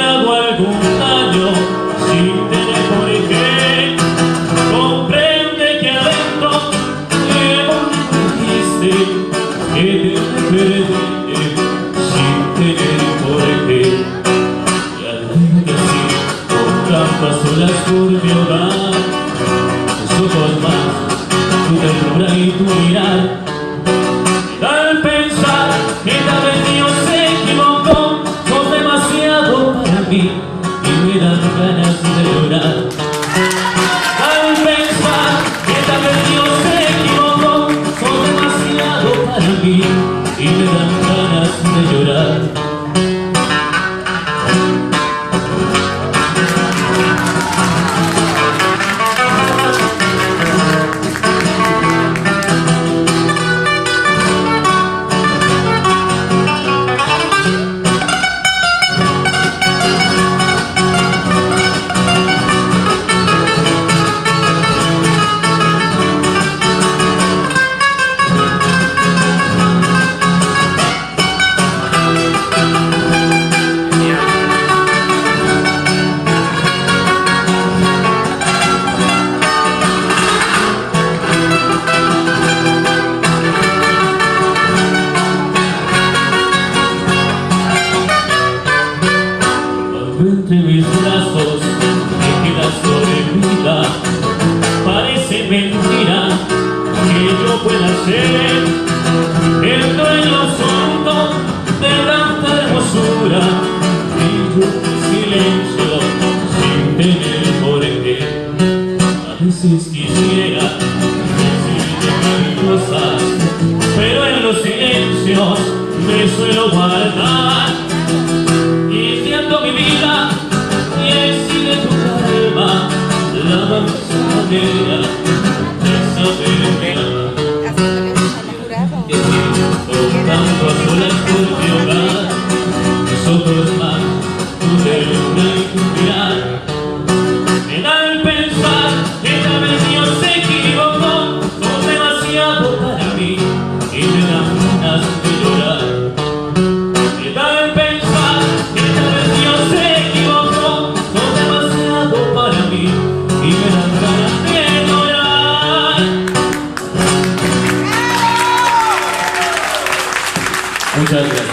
hago algún daño sin tener por qué. Comprende que adentro llevo un triste que te perdí sin tener por qué. Y al verte así, con trampas solas por mi hogar, tus ojos más, tu ternura y tu mirar, al pensar que tal vez Dios se equivocó, sos demasiado para mí y me dan ganas de llorar. Al pensar que tal vez Dios se equivocó, sos demasiado para mí y me dan ganas de llorar. Entre mis brazos me queda sobrevida. Parece mentira que yo pueda ser el dueño absoluto de tanta hermosura. Y yo en silencio sin tener por qué. A veces quisiera decirte mil cosas, pero en los silencios me suelo guardar. Y siento mi vida y exige tu calma, la manera de saber que tocando a solas por mi hogar, nosotros más, tu ternura y tu mirar, me da el pensar que tal vez Dios se equivocó, sos demasiado para mí y me dan ganas de llorar. Me da el pensar que tal vez Dios se equivocó, sos demasiado para mí y me dan ganas de llorar. Muchas gracias.